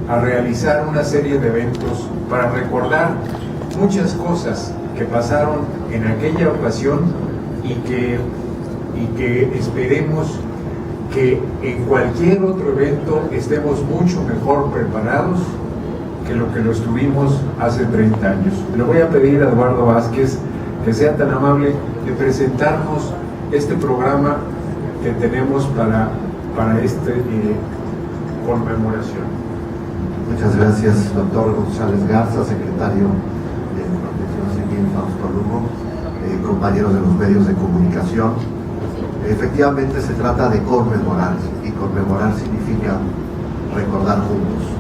a realizar una serie de eventos para recordar muchas cosas que pasaron en aquella ocasión y que esperemos que en cualquier otro evento estemos mucho mejor preparados que lo estuvimos hace 30 años. Le voy a pedir a Eduardo Vázquez que sea tan amable de presentarnos este programa que tenemos para esta conmemoración. Muchas gracias, doctor González Garza, secretario de Protección Civil Fausto Lugo, compañeros de los medios de comunicación. Efectivamente se trata de conmemorar, y conmemorar significa recordar juntos.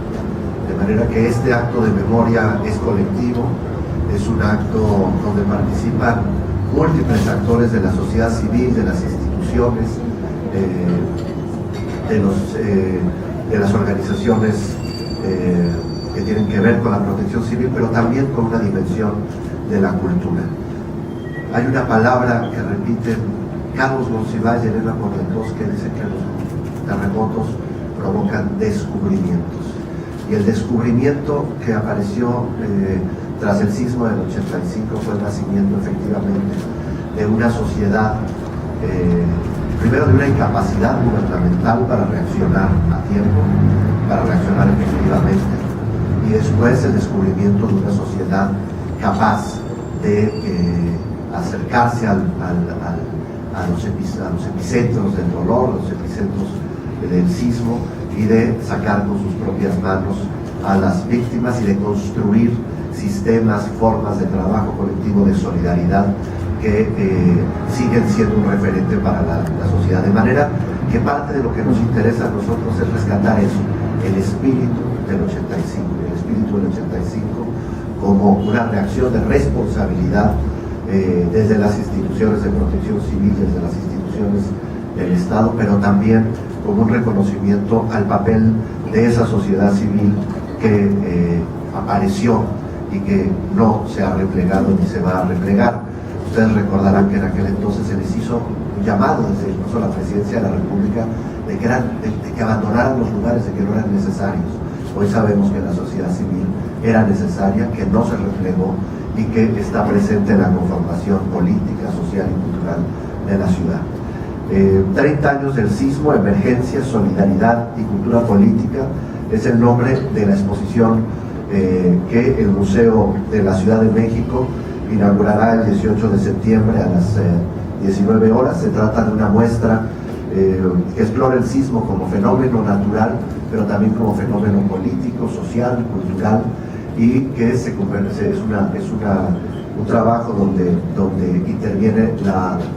De manera que este acto de memoria es colectivo, es un acto donde participan múltiples actores de la sociedad civil, de las instituciones, de las organizaciones que tienen que ver con la protección civil, pero también con una dimensión de la cultura. Hay una palabra que repiten Carlos Monsiváis y Elena Poniatowska, que dice que los terremotos provocan descubrimientos. Y el descubrimiento que apareció tras el sismo del 85 fue el nacimiento efectivamente de una sociedad, primero de una incapacidad gubernamental para reaccionar a tiempo, para reaccionar efectivamente, y después el descubrimiento de una sociedad capaz de acercarse a los epicentros del dolor, los epicentros del sismo, y de sacar con sus propias manos a las víctimas y de construir sistemas, formas de trabajo colectivo, de solidaridad que siguen siendo un referente para la sociedad. De manera que parte de lo que nos interesa a nosotros es rescatar eso, el espíritu del 85, como una reacción de responsabilidad desde las instituciones de protección civil, desde las instituciones del Estado, pero también como un reconocimiento al papel de esa sociedad civil que apareció y que no se ha replegado ni se va a replegar. Ustedes recordarán que en aquel entonces se les hizo un llamado desde incluso la Presidencia de la República de que abandonaran los lugares, de que no eran necesarios. Hoy sabemos que la sociedad civil era necesaria, que no se replegó y que está presente en la conformación política, social y cultural de la ciudad. 30 años del sismo, emergencia, solidaridad y cultura política es el nombre de la exposición que el Museo de la Ciudad de México inaugurará el 18 de septiembre a las 19 horas. Se trata de una muestra que explora el sismo como fenómeno natural, pero también como fenómeno político, social, cultural, y que es un trabajo donde intervienen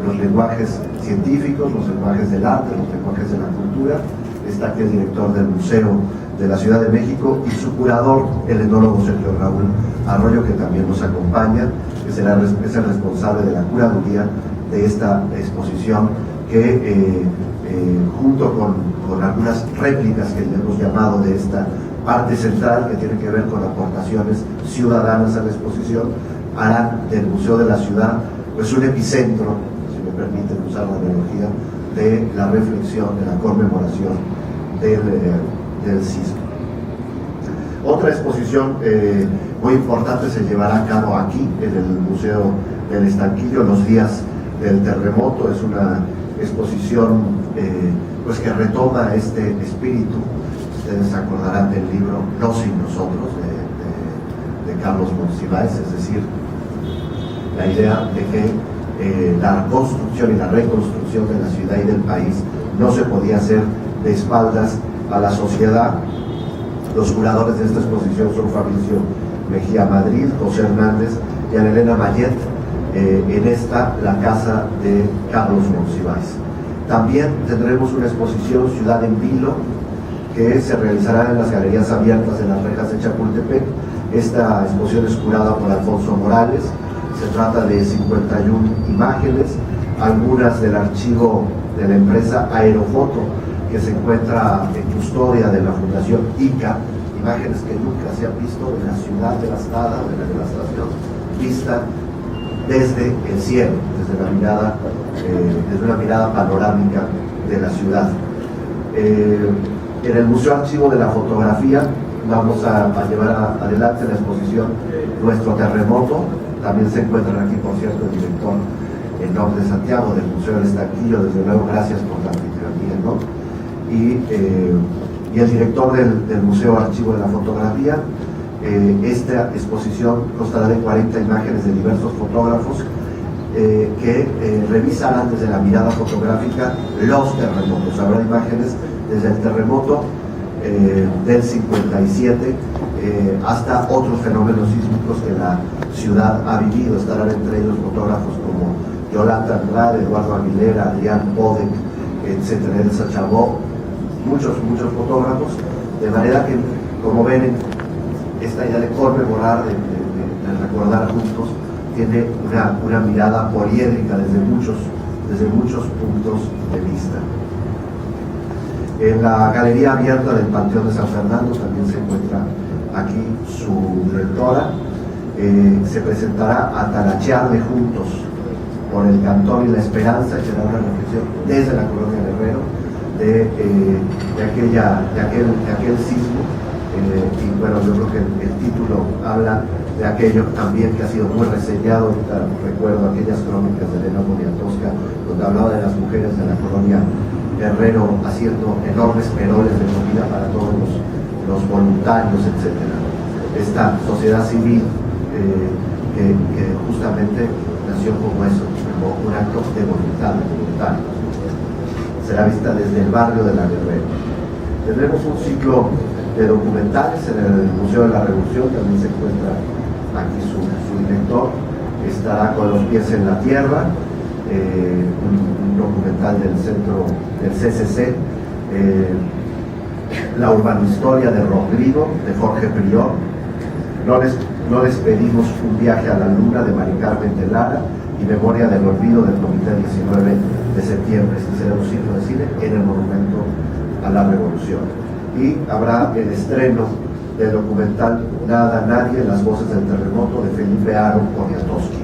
los lenguajes científicos, los lenguajes del arte, los lenguajes de la cultura. Está aquí el director del Museo de la Ciudad de México y su curador, el etnólogo Sergio Raúl Arroyo, que también nos acompaña, que es el responsable de la curaduría de esta exposición, que junto con algunas réplicas que le hemos llamado de esta parte central, que tiene que ver con aportaciones ciudadanas a la exposición, harán del Museo de la Ciudad pues un epicentro, si me permiten usar la analogía, de la reflexión, de la conmemoración del sismo. Otra exposición muy importante se llevará a cabo aquí en el Museo del Estanquillo los días del terremoto. Es una exposición pues que retoma este espíritu. Ustedes se acordarán del libro No sin nosotros de Carlos Monsiváis, es decir, la idea de que la construcción y la reconstrucción de la ciudad y del país no se podía hacer de espaldas a la sociedad. Los curadores de esta exposición son Fabricio Mejía Madrid, José Hernández y Ana Elena Mayet, en esta, la casa de Carlos Monsiváis. También tendremos una exposición Ciudad en Vilo, que se realizará en las galerías abiertas de las Rejas de Chapultepec. Esta exposición es curada por Alfonso Morales. Se trata de 51 imágenes, algunas del archivo de la empresa Aerofoto, que se encuentra en custodia de la Fundación ICA, imágenes que nunca se han visto de la ciudad devastada, de la devastación, vista desde el cielo, desde una mirada panorámica de la ciudad. En el Museo Archivo de la Fotografía vamos a llevar adelante la exposición Nuestro Terremoto. También se encuentra aquí, por cierto, el director en nombre de Santiago del Museo del Estanquillo. Desde luego, gracias por la anfitrionía, ¿no? Y el director del Museo Archivo de la Fotografía. Esta exposición constará de 40 imágenes de diversos fotógrafos que revisarán desde la mirada fotográfica los terremotos. Habrá imágenes desde el terremoto del 57 hasta otros fenómenos sísmicos que la ciudad ha vivido. Estarán entre ellos fotógrafos como Yolanda Andrade, Eduardo Aguilera, Adrián Podek, etcétera, Elsa Chabot, muchos fotógrafos, de manera que, como ven, esta idea de conmemorar, de recordar juntos, tiene una mirada poliédrica desde muchos puntos de vista. En la Galería Abierta del Panteón de San Fernando también se encuentra aquí su directora. Se presentará Atalachearme Juntos por el Cantón y la Esperanza, que será una reflexión desde la colonia Guerrero de aquel sismo. Y bueno, yo creo que el título habla de aquello también que ha sido muy reseñado. Ahorita recuerdo aquellas crónicas de Elena Poniatowska donde hablaba de las mujeres de la colonia Guerrero haciendo enormes peroles de comida para todos los voluntarios, etc. Esta sociedad civil que justamente nació como eso, como un acto de voluntad, de voluntarios. Será vista desde el barrio de la Guerrero. Tendremos un ciclo de documentales en el Museo de la Revolución. También se encuentra aquí su director. Estará Con los pies en la tierra, un documental del centro del CCC, La urbanohistoria de Rodrigo, de Jorge Prior, No les pedimos un viaje a la luna, de Mari Carmen de Lara, y Memoria del olvido, del Comité 19 de septiembre. Este será un ciclo de cine en el Monumento a la Revolución. Y habrá el estreno del documental Nada, Nadie, las voces del terremoto, de Felipe Aro Poniatowski.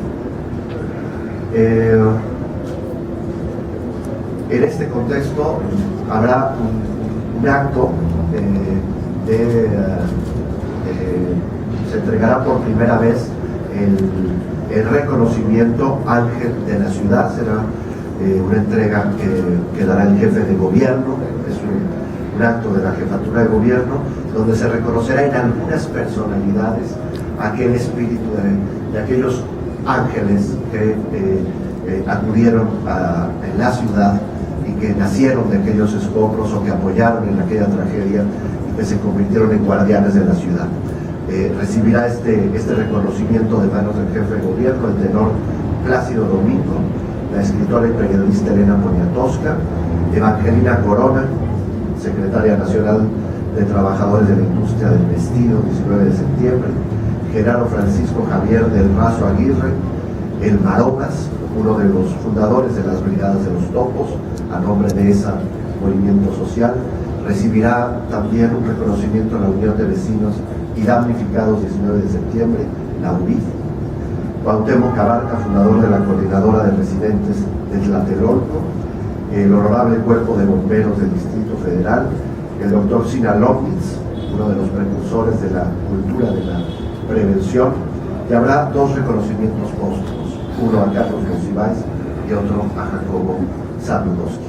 En este contexto habrá un acto se entregará por primera vez el reconocimiento Ángel de la Ciudad. Será una entrega que dará el jefe de gobierno. Es un acto de la jefatura de gobierno donde se reconocerá en algunas personalidades aquel espíritu de aquellos ángeles que acudieron en la ciudad y que nacieron de aquellos escombros o que apoyaron en aquella tragedia y que se convirtieron en guardianes de la ciudad. Recibirá este reconocimiento de manos del jefe de gobierno el tenor Plácido Domingo, la escritora y periodista Elena Poniatowska, Evangelina Corona, secretaria nacional de Trabajadores de la Industria del Vestido, 19 de septiembre, Genaro Francisco Javier del Razo Aguirre, el Maromas, uno de los fundadores de las Brigadas de los Topos, a nombre de ese movimiento social. Recibirá también un reconocimiento a la Unión de Vecinos y Damnificados, 19 de septiembre, la UBIF. Cuauhtémoc Abarca, fundador de la Coordinadora de Residentes de Tlatelolco, el Honorable Cuerpo de Bomberos del Distrito Federal, el doctor Sina Lobnitz, uno de los precursores de la cultura de la prevención, y habrá dos reconocimientos póstumos, uno a Carlos Monsiváis y otro a Jacobo Zabludowski.